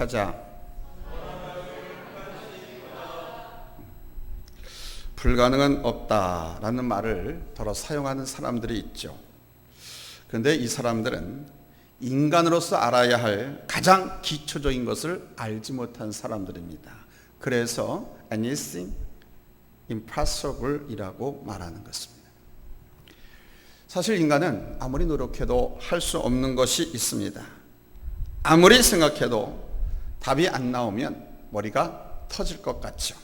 하자. 불가능은 없다라는 말을 더러 사용하는 사람들이 있죠. 그런데 이 사람들은 인간으로서 알아야 할 가장 기초적인 것을 알지 못한 사람들입니다. 그래서 anything impossible 이라고 말하는 것입니다. 사실 인간은 아무리 노력해도 할 수 없는 것이 있습니다. 아무리 생각해도 답이 안 나오면 머리가 터질 것 같죠.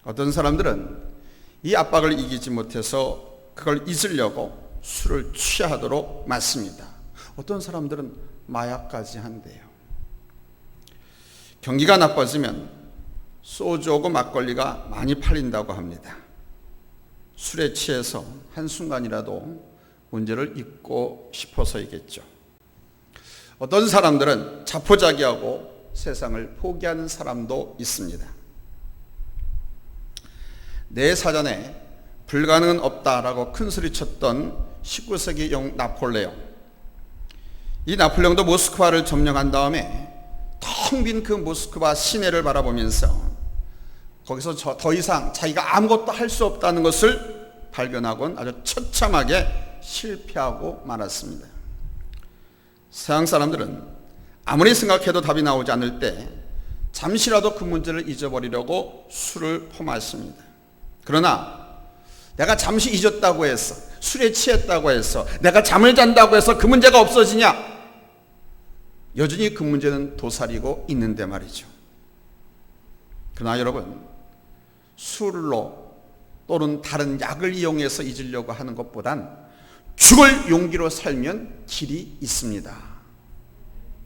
어떤 사람들은 이 압박을 이기지 못해서 그걸 잊으려고 술을 취하도록 맞습니다. 어떤 사람들은 마약까지 한대요. 경기가 나빠지면 소주하고 막걸리가 많이 팔린다고 합니다. 술에 취해서 한순간이라도 문제를 잊고 싶어서이겠죠. 어떤 사람들은 자포자기하고 세상을 포기하는 사람도 있습니다. 내 사전에 불가능은 없다라고 큰소리쳤던 19세기 영 나폴레옹. 이 나폴레옹도 모스크바를 점령한 다음에 텅 빈 그 모스크바 시내를 바라보면서 거기서 더 이상 자기가 아무것도 할 수 없다는 것을 발견하곤 아주 처참하게 실패하고 말았습니다. 서양 사람들은 아무리 생각해도 답이 나오지 않을 때 잠시라도 그 문제를 잊어버리려고 술을 퍼마십니다. 그러나 내가 잠시 잊었다고 해서, 술에 취했다고 해서, 내가 잠을 잔다고 해서 그 문제가 없어지냐? 여전히 그 문제는 도사리고 있는데 말이죠. 그러나 여러분, 술로 또는 다른 약을 이용해서 잊으려고 하는 것보단 죽을 용기로 살면 길이 있습니다.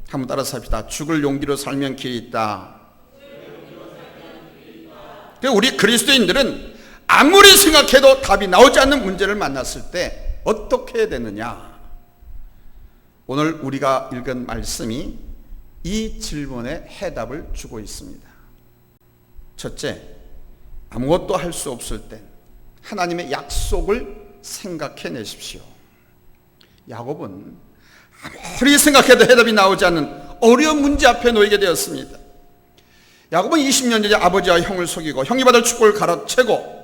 한번 따라서 합시다. 죽을 용기로 살면 길이 있다. 우리 그리스도인들은 아무리 생각해도 답이 나오지 않는 문제를 만났을 때 어떻게 해야 되느냐? 오늘 우리가 읽은 말씀이 이 질문에 해답을 주고 있습니다. 첫째, 아무것도 할 수 없을 땐 하나님의 약속을 생각해내십시오. 야곱은 아무리 생각해도 해답이 나오지 않는 어려운 문제 앞에 놓이게 되었습니다. 야곱은 20년 전에 아버지와 형을 속이고 형이 받을 축복을 가로채고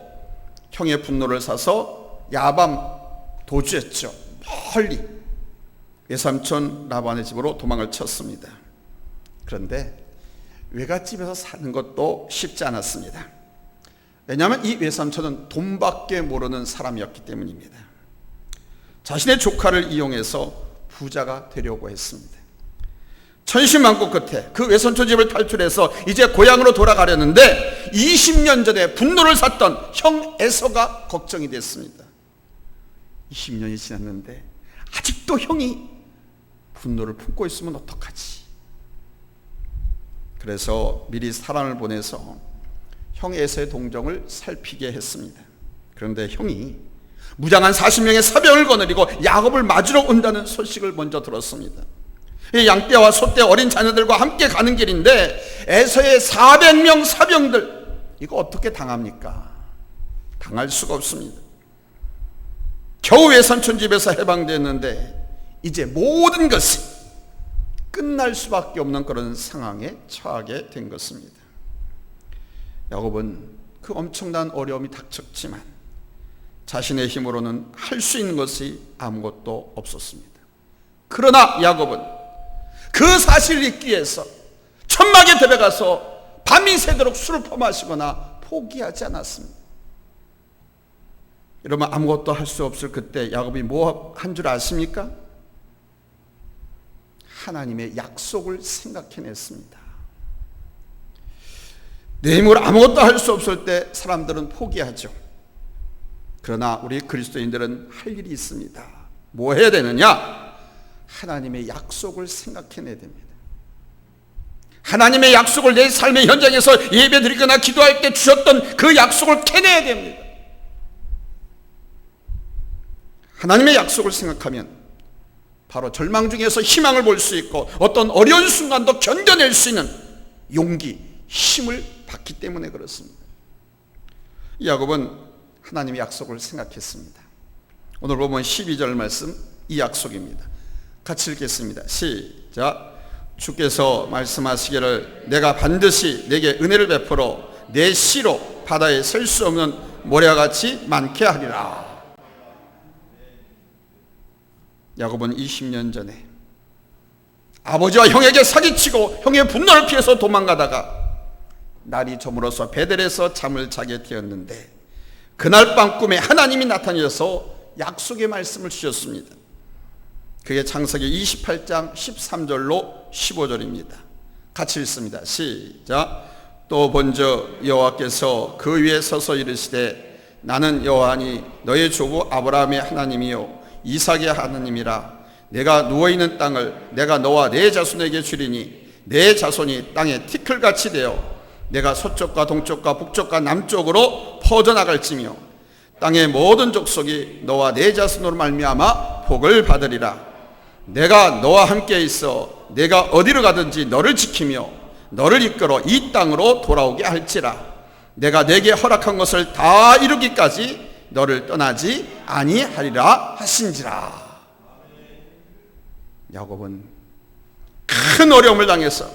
형의 분노를 사서 야밤 도주했죠. 멀리 외삼촌 라반의 집으로 도망을 쳤습니다. 그런데 외갓집에서 사는 것도 쉽지 않았습니다. 왜냐하면 이 외삼촌은 돈밖에 모르는 사람이었기 때문입니다. 자신의 조카를 이용해서 부자가 되려고 했습니다. 천신만고 끝에 그 외삼촌 집을 탈출해서 이제 고향으로 돌아가려는데 20년 전에 분노를 샀던 형 에서가 걱정이 됐습니다. 20년이 지났는데 아직도 형이 분노를 품고 있으면 어떡하지? 그래서 미리 사람을 보내서 형 에서의 동정을 살피게 했습니다. 그런데 형이 무장한 40명의 사병을 거느리고 야곱을 맞으러 온다는 소식을 먼저 들었습니다. 양떼와 소떼 어린 자녀들과 함께 가는 길인데 에서의 400명 사병들, 이거 어떻게 당합니까? 당할 수가 없습니다. 겨우 외삼촌 집에서 해방됐는데 이제 모든 것이 끝날 수밖에 없는 그런 상황에 처하게 된 것입니다. 야곱은 그 엄청난 어려움이 닥쳤지만 자신의 힘으로는 할 수 있는 것이 아무것도 없었습니다. 그러나 야곱은 그 사실을 잊기 위해서 천막에 들어가서 밤이 새도록 술을 퍼마시거나 포기하지 않았습니다. 여러분, 아무것도 할 수 없을 그때 야곱이 뭐 한 줄 아십니까? 하나님의 약속을 생각해냈습니다. 내 힘으로 아무것도 할 수 없을 때 사람들은 포기하죠. 그러나 우리 그리스도인들은 할 일이 있습니다. 뭐 해야 되느냐? 하나님의 약속을 생각해내야 됩니다. 하나님의 약속을 내 삶의 현장에서 예배드리거나 기도할 때 주셨던 그 약속을 캐내야 됩니다. 하나님의 약속을 생각하면 바로 절망 중에서 희망을 볼 수 있고 어떤 어려운 순간도 견뎌낼 수 있는 용기, 힘을 받기 때문에 그렇습니다. 야곱은 하나님의 약속을 생각했습니다. 오늘 보면 12절 말씀, 이 약속입니다. 같이 읽겠습니다. 시작. 주께서 말씀하시기를 내가 반드시 내게 은혜를 베풀어 내 씨로 바다에 셀 수 없는 모래와 같이 많게 하리라. 야곱은 20년 전에 아버지와 형에게 사기치고 형의 분노를 피해서 도망가다가 날이 저물어서 베델에서 잠을 자게 되었는데 그날 밤 꿈에 하나님이 나타나셔서 약속의 말씀을 주셨습니다. 그게 창세기 28장 13절로 15절입니다. 같이 읽습니다. 시작. 또 본즉 여호와께서 그 위에 서서 이르시되 나는 여호와니 너의 조부 아브라함의 하나님이요 이삭의 하나님이라. 내가 누워있는 땅을 내가 너와 네 자손에게 주리니 네 자손이 땅에 티끌같이 되어 내가 서쪽과 동쪽과 북쪽과 남쪽으로 퍼져나갈지며 땅의 모든 족속이 너와 네 자손으로 말미암아 복을 받으리라. 내가 너와 함께 있어 내가 어디로 가든지 너를 지키며 너를 이끌어 이 땅으로 돌아오게 할지라. 내가 내게 허락한 것을 다 이루기까지 너를 떠나지 아니하리라 하신지라. 야곱은 큰 어려움을 당해서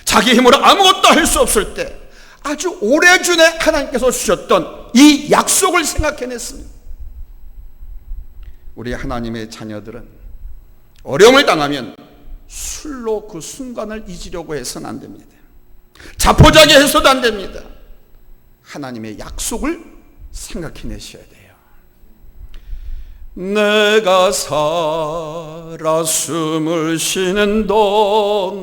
자기 힘으로 아무것도 할 수 없을 때 아주 오래전에 하나님께서 주셨던 이 약속을 생각해냈습니다. 우리 하나님의 자녀들은 어려움을 당하면 술로 그 순간을 잊으려고 해서는 안 됩니다. 자포자기 해서도 안 됩니다. 하나님의 약속을 생각해내셔야 돼요. 내가 살아 숨을 쉬는 동안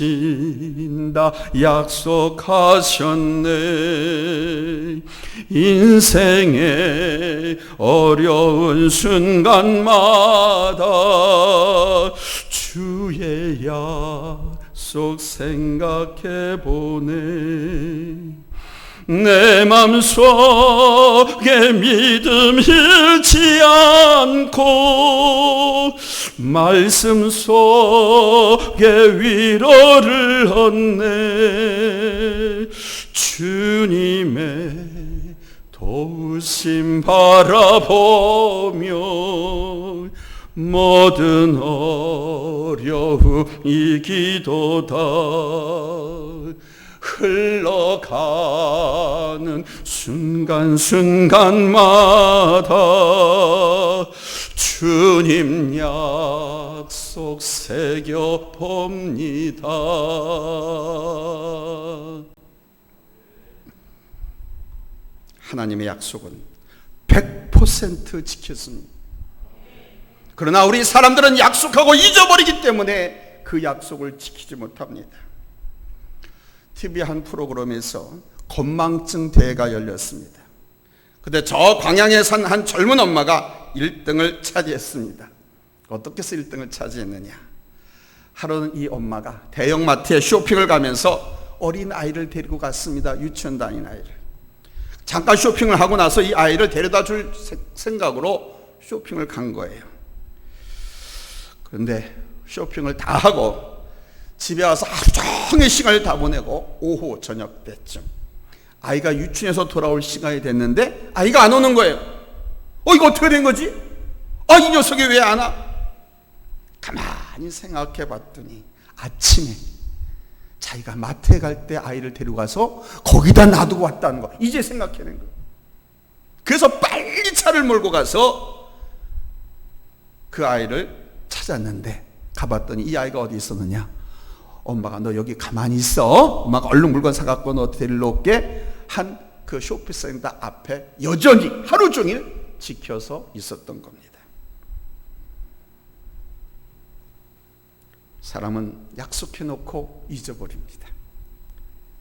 살피신다 약속하셨네. 인생의 어려운 순간마다 주의 약속 생각해보네. 내 맘속에 믿음 잃지 않고 말씀 속에 위로를 얻네. 주님의 도우심 바라보며 모든 어려움 이기도다. 흘러가는 순간순간마다 주님 약속 새겨봅니다. 하나님의 약속은 100% 지켰습니다. 그러나 우리 사람들은 약속하고 잊어버리기 때문에 그 약속을 지키지 못합니다. TV 한 프로그램에서 건망증 대회가 열렸습니다. 근데 저 광양에 산 한 젊은 엄마가 1등을 차지했습니다. 어떻게 해서 1등을 차지했느냐? 하루는 이 엄마가 대형마트에 쇼핑을 가면서 어린 아이를 데리고 갔습니다. 유치원 다니는 아이를. 잠깐 쇼핑을 하고 나서 이 아이를 데려다 줄 생각으로 쇼핑을 간 거예요. 그런데 쇼핑을 다 하고 집에 와서 하루 종일 시간을 다 보내고 오후 저녁 때쯤 아이가 유치원에서 돌아올 시간이 됐는데 아이가 안 오는 거예요. 이거 어떻게 된 거지? 이 녀석이 왜 안 와? 가만히 생각해 봤더니 아침에 자기가 마트에 갈 때 아이를 데리고 가서 거기다 놔두고 왔다는 거 이제 생각해낸 거예요. 그래서 빨리 차를 몰고 가서 그 아이를 찾았는데 가봤더니 이 아이가 어디 있었느냐? 엄마가 너 여기 가만히 있어. 엄마가 얼른 물건 사갖고 너 데리러 올게. 한 그 쇼핑센터 앞에 여전히 하루 종일 지켜서 있었던 겁니다. 사람은 약속해놓고 잊어버립니다.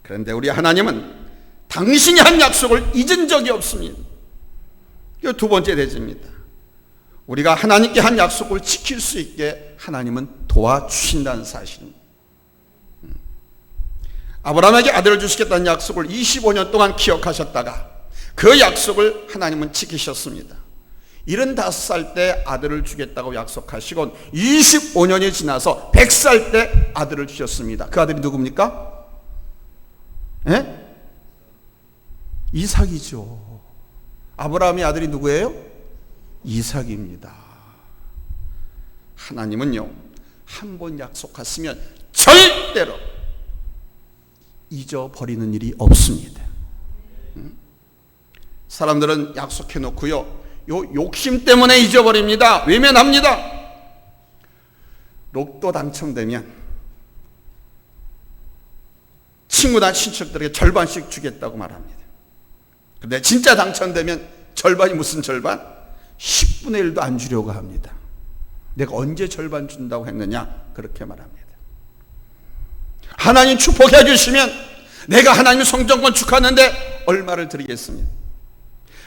그런데 우리 하나님은 당신이 한 약속을 잊은 적이 없습니다. 이거 두 번째 대지입니다. 우리가 하나님께 한 약속을 지킬 수 있게 하나님은 도와주신다는 사실입니다. 아브라함에게 아들을 주시겠다는 약속을 25년 동안 기억하셨다가 그 약속을 하나님은 지키셨습니다. 75살 때 아들을 주겠다고 약속하시곤 25년이 지나서 100살 때 아들을 주셨습니다. 그 아들이 누굽니까? 이삭이죠. 아브라함의 아들이 누구예요? 이삭입니다. 하나님은요, 한 번 약속하시면 절대로 잊어버리는 일이 없습니다. 사람들은 약속해 놓고요, 요 욕심 때문에 잊어버립니다. 외면합니다. 로또 당첨되면 친구나 친척들에게 절반씩 주겠다고 말합니다. 근데 진짜 당첨되면 절반이 무슨 절반? 10분의 1도 안 주려고 합니다. 내가 언제 절반 준다고 했느냐? 그렇게 말합니다. 하나님 축복해 주시면 내가 하나님 성전권 축하하는데 얼마를 드리겠습니다.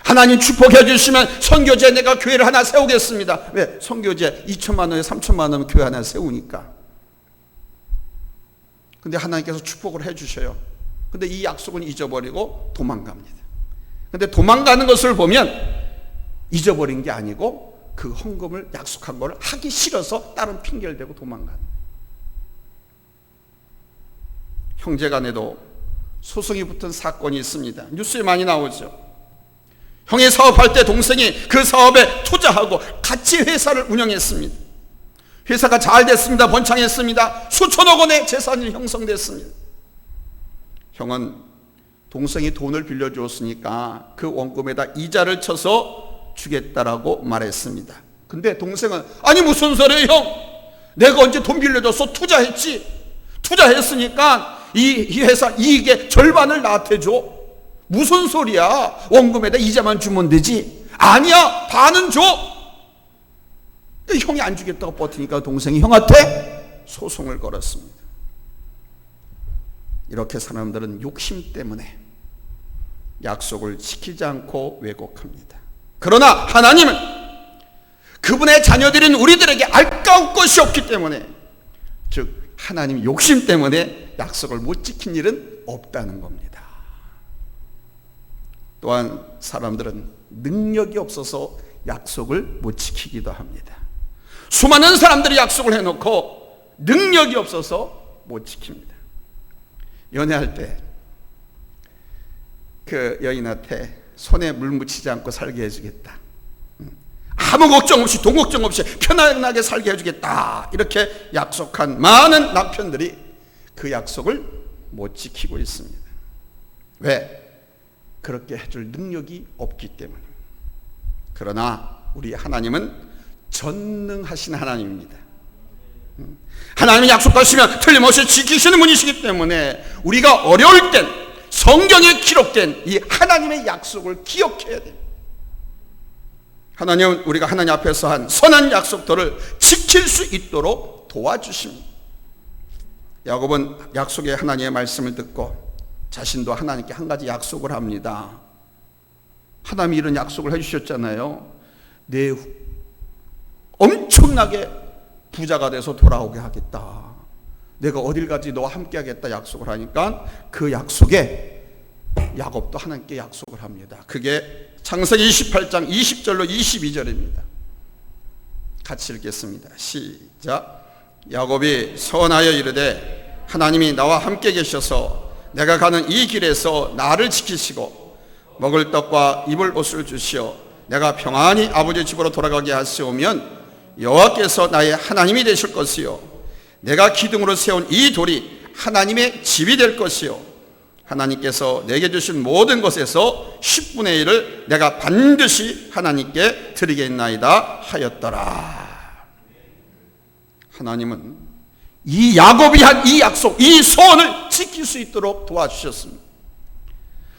하나님 축복해 주시면 선교제 내가 교회를 하나 세우겠습니다. 왜? 선교제 2천만 원에 3천만 원은 교회 하나 세우니까. 근데 하나님께서 축복을 해 주셔요. 근데 이 약속은 잊어버리고 도망갑니다. 근데 도망가는 것을 보면 잊어버린 게 아니고 그 헌금을 약속한 걸 하기 싫어서 다른 핑계를 대고 도망가는. 형제간에도 소송이 붙은 사건이 있습니다. 뉴스에 많이 나오죠. 형이 사업할 때 동생이 그 사업에 투자하고 같이 회사를 운영했습니다. 회사가 잘 됐습니다. 번창했습니다. 수천억 원의 재산이 형성됐습니다. 형은 동생이 돈을 빌려주었으니까 그 원금에다 이자를 쳐서 주겠다라고 말했습니다. 근데 동생은 아니 무슨 소리예요 형? 내가 언제 돈 빌려줘서 투자했지. 투자했으니까 이 회사 이익의 절반을 나한테 줘. 무슨 소리야? 원금에다 이자만 주면 되지. 아니야 반은 줘. 형이 안 주겠다고 버티니까 동생이 형한테 소송을 걸었습니다. 이렇게 사람들은 욕심 때문에 약속을 지키지 않고 왜곡합니다. 그러나 하나님은 그분의 자녀들인 우리들에게 아까운 것이 없기 때문에, 즉 하나님 욕심 때문에 약속을 못 지킨 일은 없다는 겁니다. 또한 사람들은 능력이 없어서 약속을 못 지키기도 합니다. 수많은 사람들이 약속을 해놓고 능력이 없어서 못 지킵니다. 연애할 때 그 여인한테 손에 물 묻히지 않고 살게 해주겠다. 아무 걱정 없이 돈 걱정 없이 편안하게 살게 해주겠다. 이렇게 약속한 많은 남편들이 그 약속을 못 지키고 있습니다. 왜? 그렇게 해줄 능력이 없기 때문입니다. 그러나 우리 하나님은 전능하신 하나님입니다. 하나님이 약속하시면 틀림없이 지키시는 분이시기 때문에 우리가 어려울 땐 성경에 기록된 이 하나님의 약속을 기억해야 됩니다. 하나님은 우리가 하나님 앞에서 한 선한 약속들을 지킬 수 있도록 도와주십니다. 야곱은 약속의 하나님의 말씀을 듣고 자신도 하나님께 한 가지 약속을 합니다. 하나님이 이런 약속을 해주셨잖아요. 내 엄청나게 부자가 돼서 돌아오게 하겠다. 내가 어딜 가지 너와 함께 하겠다 약속을 하니까 그 약속에 야곱도 하나님께 약속을 합니다. 그게 창세기 28장 20절로 22절입니다. 같이 읽겠습니다. 시작. 야곱이 선하여 이르되 하나님이 나와 함께 계셔서 내가 가는 이 길에서 나를 지키시고 먹을 떡과 입을 옷을 주시어 내가 평안히 아버지 집으로 돌아가게 하시오면 여호와께서 나의 하나님이 되실 것이요 내가 기둥으로 세운 이 돌이 하나님의 집이 될 것이요 하나님께서 내게 주신 모든 것에서 10분의 1을 내가 반드시 하나님께 드리겠나이다 하였더라. 하나님은 이 야곱이 한 이 약속, 이 소원을 지킬 수 있도록 도와주셨습니다.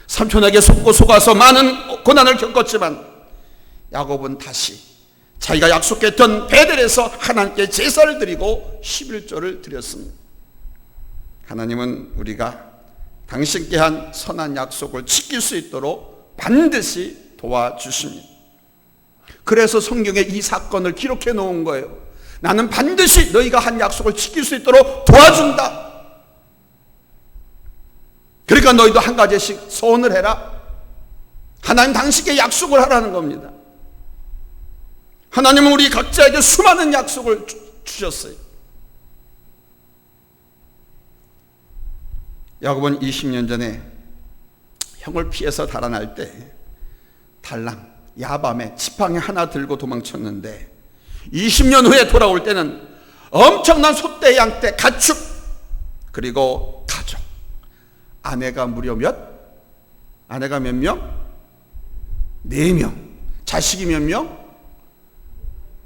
삼촌에게 속고 속아서 많은 고난을 겪었지만 야곱은 다시 자기가 약속했던 베델에서 하나님께 제사를 드리고 11조를 드렸습니다. 하나님은 우리가 당신께 한 선한 약속을 지킬 수 있도록 반드시 도와주십니다. 그래서 성경에 이 사건을 기록해 놓은 거예요. 나는 반드시 너희가 한 약속을 지킬 수 있도록 도와준다. 그러니까 너희도 한 가지씩 소원을 해라. 하나님 당신께 약속을 하라는 겁니다. 하나님은 우리 각자에게 수많은 약속을 주셨어요. 야곱은 20년 전에 형을 피해서 달아날 때 달랑 야밤에 지팡이 하나 들고 도망쳤는데 20년 후에 돌아올 때는 엄청난 소떼, 양떼, 가축, 그리고 가족. 아내가 무려 몇? 아내가 몇 명? 4명. 자식이 몇 명?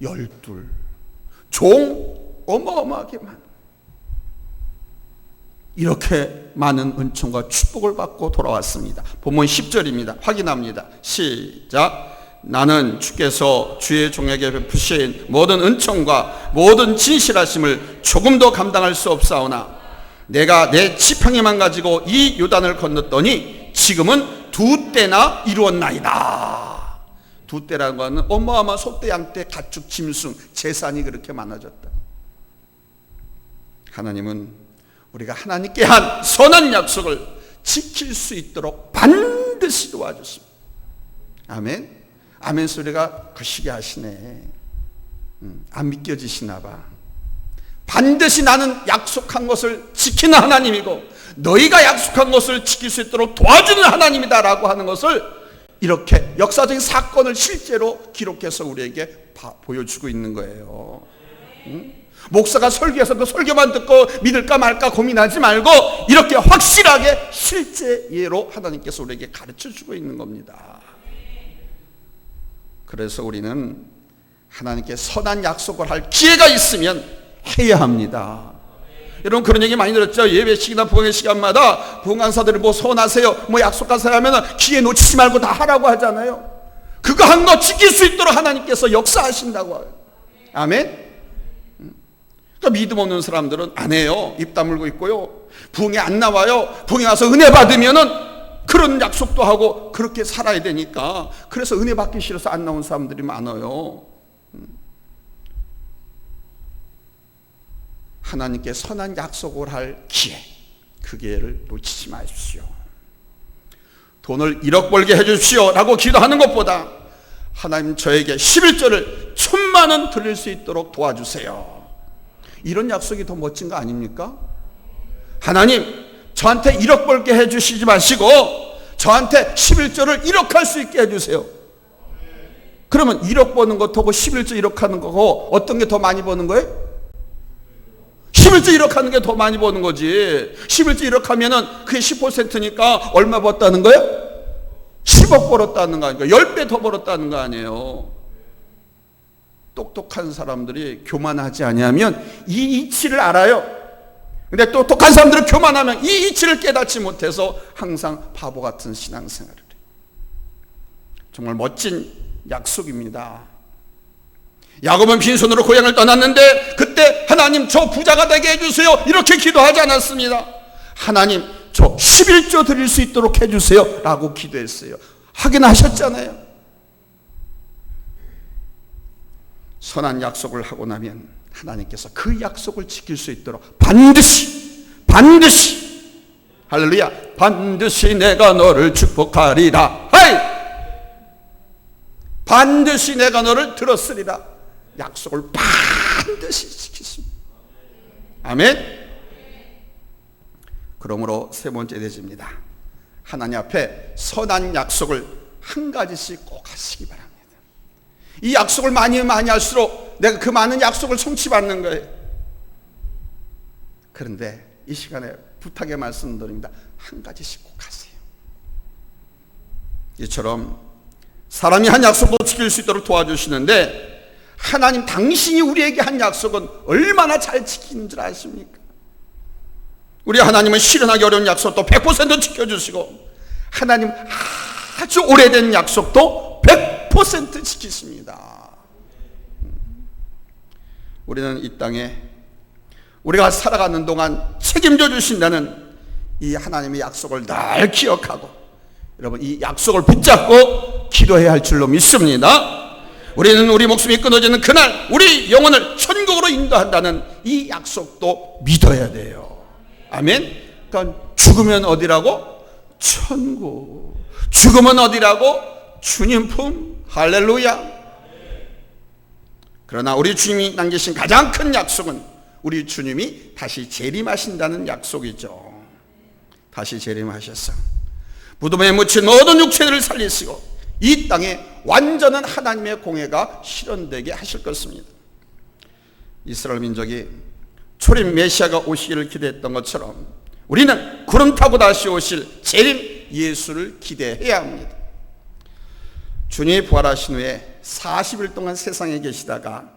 12. 종 어마어마하게 많아. 이렇게 많은 은총과 축복을 받고 돌아왔습니다. 본문 10절입니다. 확인합니다. 시작. 나는 주께서 주의 종에게 베푸신 모든 은총과 모든 진실하심을 조금도 감당할 수 없사오나 내가 내 지팡이만 가지고 이 요단을 건넜더니 지금은 2때나 이루었나이다. 2때라는 것은 어마어마한 소떼, 양떼, 가축, 짐승, 재산이 그렇게 많아졌다. 하나님은 우리가 하나님께 한 선한 약속을 지킬 수 있도록 반드시 도와주십니다. 아멘. 아멘 소리가 거시기 하시네. 안 믿겨지시나 봐. 반드시 나는 약속한 것을 지키는 하나님이고 너희가 약속한 것을 지킬 수 있도록 도와주는 하나님이다 라고 하는 것을 이렇게 역사적인 사건을 실제로 기록해서 우리에게 보여주고 있는 거예요. 목사가 설교해서 그 설교만 듣고 믿을까 말까 고민하지 말고 이렇게 확실하게 실제 예로 하나님께서 우리에게 가르쳐주고 있는 겁니다. 그래서 우리는 하나님께 선한 약속을 할 기회가 있으면 해야 합니다. 여러분 그런 얘기 많이 들었죠. 예배식이나 부흥의 시간마다 부흥 강사들이 뭐 소원하세요, 뭐 약속하세요 하면 기회 놓치지 말고 다 하라고 하잖아요. 그거 한 거 지킬 수 있도록 하나님께서 역사하신다고 해요. 아멘. 그러니까 믿음 없는 사람들은 안 해요. 입 다물고 있고요. 부흥에 안 나와요. 부흥에 와서 은혜 받으면은 그런 약속도 하고 그렇게 살아야 되니까 그래서 은혜 받기 싫어서 안 나온 사람들이 많아요. 하나님께 선한 약속을 할 기회, 그 기회를 놓치지 마십시오. 돈을 1억 벌게 해주십시오 라고 기도하는 것보다 하나님 저에게 11조를 1,000만 원 드릴 수 있도록 도와주세요. 이런 약속이 더 멋진 거 아닙니까? 하나님 저한테 1억 벌게 해주시지 마시고 저한테 11조를 1억 할 수 있게 해주세요. 그러면 1억 버는 것하고 11조 1억 하는 거고 어떤 게 더 많이 버는 거예요? 11조 1억 하는 게 더 많이 버는 거지. 11조 1억 하면은 그게 10%니까 얼마 벌었다는 거예요? 10억 벌었다는 거 아니에요? 10배 더 벌었다는 거 아니에요? 똑똑한 사람들이 교만하지 아니하면 이 이치를 알아요. 근데 똑똑한 사람들은 교만하면 이 이치를 깨닫지 못해서 항상 바보 같은 신앙생활을 해요. 정말 멋진 약속입니다. 야곱은 빈손으로 고향을 떠났는데 그때 하나님 저 부자가 되게 해주세요 이렇게 기도하지 않았습니다. 하나님 저 11조 드릴 수 있도록 해주세요 라고 기도했어요. 하긴 하셨잖아요. 선한 약속을 하고 나면 하나님께서 그 약속을 지킬 수 있도록 반드시 할렐루야 반드시 내가 너를 축복하리라. 하이! 반드시 내가 너를 들었으리라. 약속을 반드시 지키십니다. 아멘. 그러므로 세 번째 대지입니다. 하나님 앞에 선한 약속을 한 가지씩 꼭 하시기 바랍니다. 이 약속을 많이 할수록 내가 그 많은 약속을 성취받는 거예요. 그런데 이 시간에 부탁의 말씀드립니다. 한 가지씩 꼭 하세요. 이처럼 사람이 한 약속도 지킬 수 있도록 도와주시는데 하나님 당신이 우리에게 한 약속은 얼마나 잘 지키는 줄 아십니까? 우리 하나님은 실현하기 어려운 약속도 100% 지켜주시고 하나님 아주 오래된 약속도 100% 지키십니다. 우리는 이 땅에 우리가 살아가는 동안 책임져 주신다는 이 하나님의 약속을 늘 기억하고 여러분 이 약속을 붙잡고 기도해야 할 줄로 믿습니다. 우리는 우리 목숨이 끊어지는 그날 우리 영혼을 천국으로 인도한다는 이 약속도 믿어야 돼요. 아멘. 그러니까 죽으면 어디라고? 천국. 죽으면 어디라고? 주님 품. 할렐루야. 그러나 우리 주님이 남기신 가장 큰 약속은 우리 주님이 다시 재림하신다는 약속이죠. 다시 재림하셔서 무덤에 묻힌 모든 육체들을 살리시고 이 땅에 완전한 하나님의 공예가 실현되게 하실 것입니다. 이스라엘 민족이 초림 메시아가 오시기를 기대했던 것처럼 우리는 구름 타고 다시 오실 재림 예수를 기대해야 합니다. 주님이 부활하신 후에 40일 동안 세상에 계시다가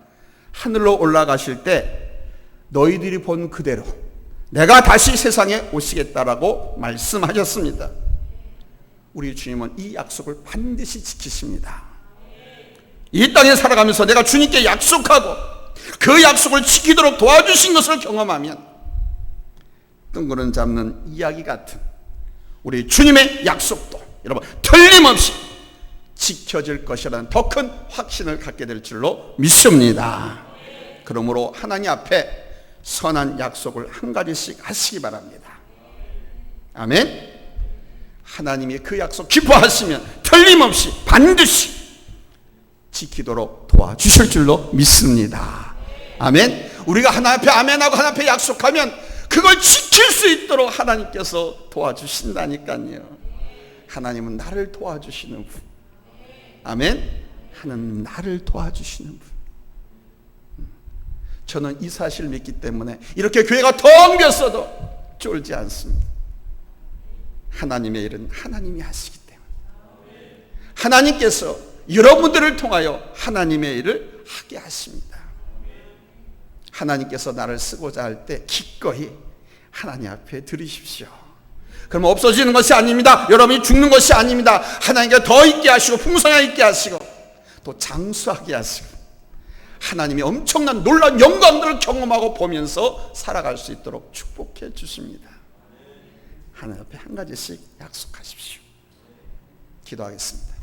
하늘로 올라가실 때 너희들이 본 그대로 내가 다시 세상에 오시겠다라고 말씀하셨습니다. 우리 주님은 이 약속을 반드시 지키십니다. 이 땅에 살아가면서 내가 주님께 약속하고 그 약속을 지키도록 도와주신 것을 경험하면 뜬구름 잡는 이야기 같은 우리 주님의 약속도 여러분 틀림없이 지켜질 것이라는 더 큰 확신을 갖게 될 줄로 믿습니다. 그러므로 하나님 앞에 선한 약속을 한 가지씩 하시기 바랍니다. 아멘. 하나님이 그 약속 기뻐하시면 틀림없이 반드시 지키도록 도와주실 줄로 믿습니다. 아멘. 우리가 하나님 앞에 아멘하고 하나님 앞에 약속하면 그걸 지킬 수 있도록 하나님께서 도와주신다니까요. 하나님은 나를 도와주시는 분. 아멘. 하나님은 나를 도와주시는 분. 저는 이 사실을 믿기 때문에 이렇게 교회가 텅 비었어도 쫄지 않습니다. 하나님의 일은 하나님이 하시기 때문에 하나님께서 여러분들을 통하여 하나님의 일을 하게 하십니다. 하나님께서 나를 쓰고자 할 때 기꺼이 하나님 앞에 드리십시오. 그러면 없어지는 것이 아닙니다. 여러분이 죽는 것이 아닙니다. 하나님께 더 있게 하시고 풍성하게 있게 하시고 또 장수하게 하시고 하나님이 엄청난 놀라운 영광들을 경험하고 보면서 살아갈 수 있도록 축복해 주십니다. 하나님 앞에 한 가지씩 약속하십시오. 기도하겠습니다.